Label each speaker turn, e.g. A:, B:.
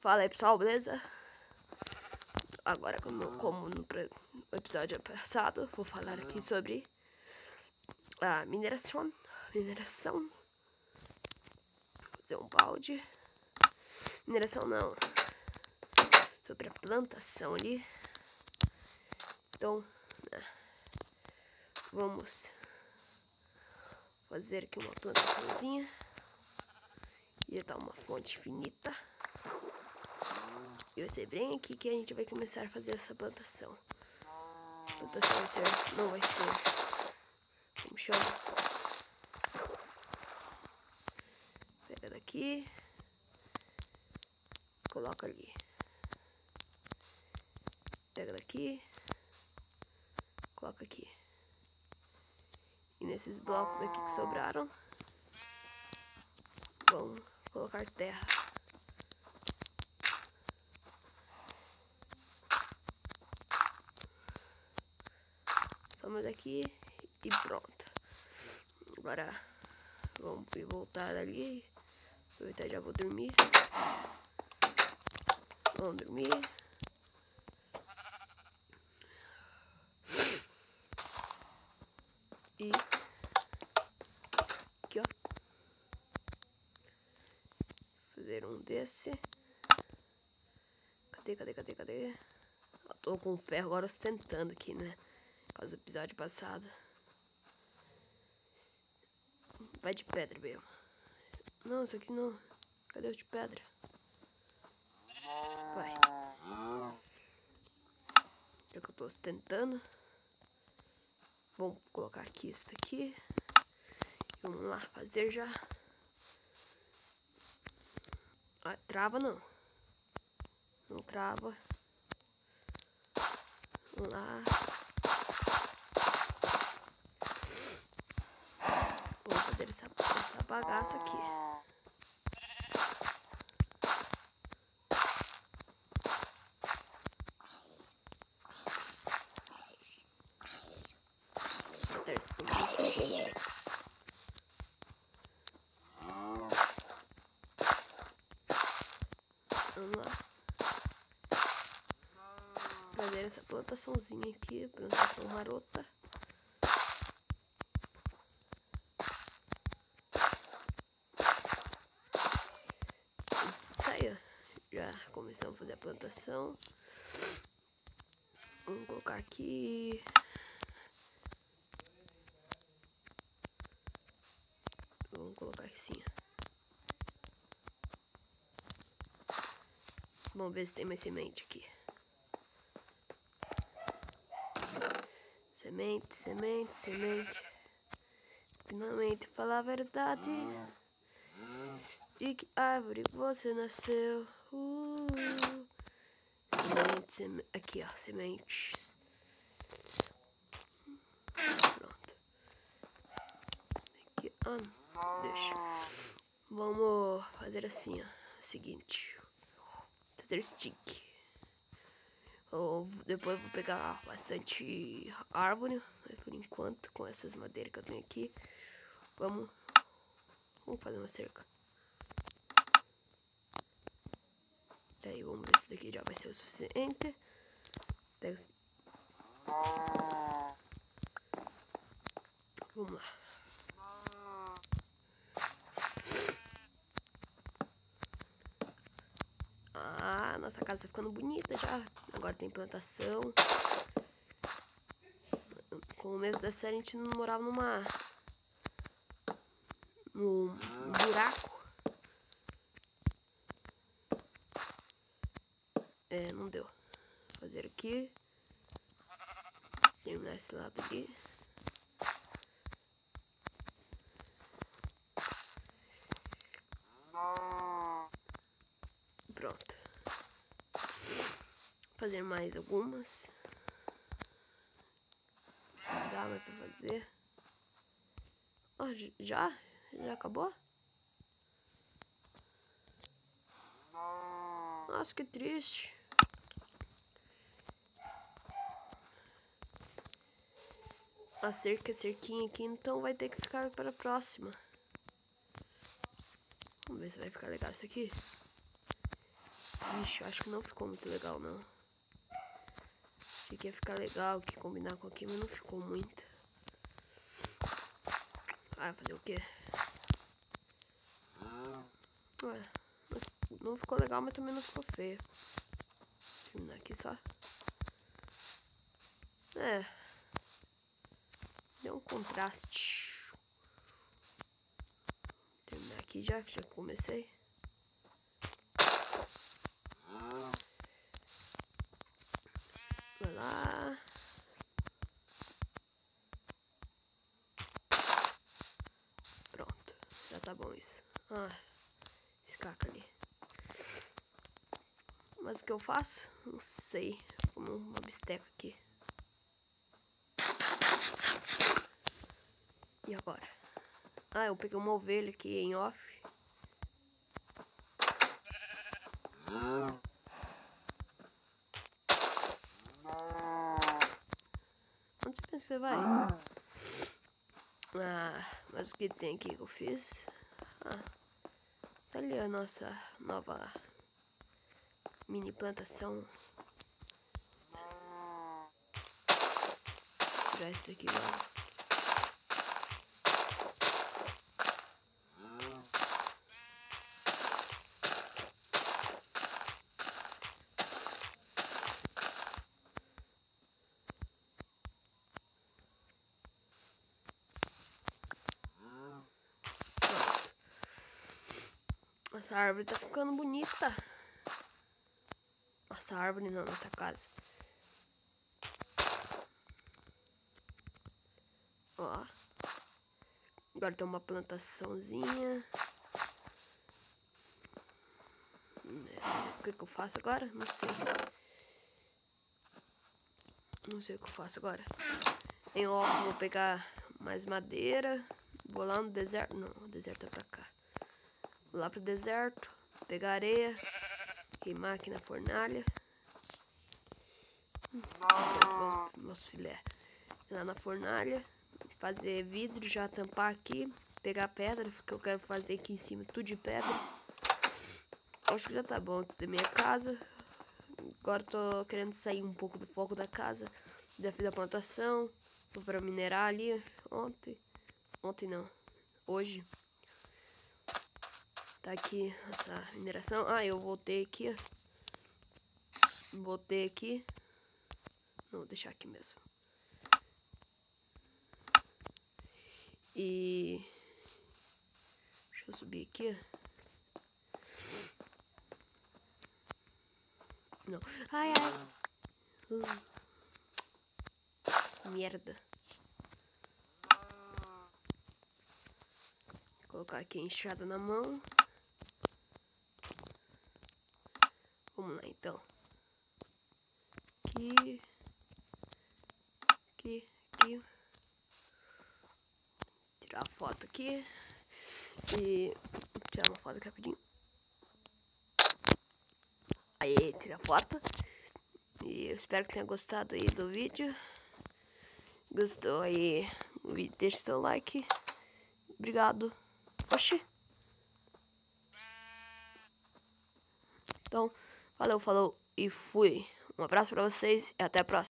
A: Fala aí, pessoal, beleza? Agora, como no episódio passado, vou falar aqui sobre a mineração. Fazer um balde. Mineração não. Sobre a plantação ali. Então, vamos fazer aqui uma plantaçãozinha. E tá uma fonte infinita. E vai ser bem aqui que a gente vai começar a fazer essa plantação. A plantação não vai ser, como chama? Pega daqui, coloca ali. Pega daqui, coloca aqui. E nesses blocos aqui que sobraram, vamos colocar terra. Somos aqui e pronto. Agora vamos voltar ali. Aproveitar, já vou dormir. Vamos dormir. E aqui, ó. Fazer um desse. Cadê? Eu tô com ferro agora ostentando aqui, né? Por causa do episódio passado. Vai de pedra mesmo. Não, isso aqui não. Cadê o de pedra? Vai. Já que eu tô ostentando. Vamos colocar aqui isso daqui. Vamos lá fazer já. Ah, trava não. Não trava. Vamos lá. Vamos fazer essa bagaça aqui. Vou botar isso tudo aqui. Vamos lá. Fazer essa plantaçãozinha aqui. Plantação marota. Tá aí, ó. Já começamos a fazer a plantação. Vamos colocar aqui. Vamos colocar assim, ó. Vamos ver se tem mais semente aqui. Semente. Finalmente falar a verdade. De que árvore você nasceu? Semente. Aqui, ó, sementes. Pronto. Aqui, deixa. Vamos fazer assim, ó. O seguinte. Fazer stick. Depois vou pegar bastante árvore. Mas por enquanto, com essas madeiras que eu tenho aqui, vamos fazer uma cerca. Daí vamos ver se daqui já vai ser o suficiente. Pega. Vamos lá. Nossa casa tá ficando bonita já. Agora tem plantação. No começo da série a gente não morava num buraco. Não deu. Vou fazer aqui. Terminar esse lado aqui. Pronto. Fazer mais algumas. Não dá mais pra fazer. Já acabou? Nossa, que triste. A cerquinha aqui, então vai ter que ficar para a próxima. Vamos ver se vai ficar legal isso aqui. Vixe, acho que não ficou muito legal, não. Achei que ia ficar legal, que combinar com aqui, mas não ficou muito. Ah, fazer o quê? Ué, não ficou legal, mas também não ficou feio. Terminar aqui só. É. Deu um contraste. Terminar aqui já, que já comecei. Vai lá. Pronto. Já tá bom isso. Ah, escaca ali. Mas o que eu faço? Não sei. Como uma bisteca aqui. E agora? Ah, eu peguei uma ovelha aqui em off. Onde você pensa que você vai? Ah, mas o que tem aqui que eu fiz? Ah, tá ali a nossa nova mini plantação. Vou tirar isso aqui logo. Pronto. Essa árvore tá ficando bonita. Nossa árvore não, nossa casa. Ó. Agora tem uma plantaçãozinha. O que eu faço agora? Não sei. Não sei o que eu faço agora. Em off vou pegar mais madeira. Vou lá no deserto. Não, o deserto é pra cá. Vou lá pro deserto. Pegar areia. Queimar aqui na fornalha. Nosso filé. Ir lá na fornalha. Fazer vidro, já tampar aqui. Pegar pedra, porque eu quero fazer aqui em cima tudo de pedra. Acho que já tá bom aqui da minha casa. Agora tô querendo sair um pouco do foco da casa. Já fiz a plantação. Vou pra minerar ali. Ontem não. Hoje. Tá aqui essa mineração. Ah, eu voltei aqui, ó. Voltei aqui. Não, vou deixar aqui mesmo. E... deixa eu subir aqui, ó. Não. Ai, ai. Merda. Vou colocar aqui a enxada na mão. Vamos lá, então. Aqui. Aqui. Tirar a foto aqui. E... tirar uma foto aqui rapidinho. Aí, tira a foto. E eu espero que tenha gostado aí do vídeo. Gostou aí? Deixa seu like. Obrigado. Oxi. Então, valeu, falou e fui. Um abraço pra vocês e até a próxima.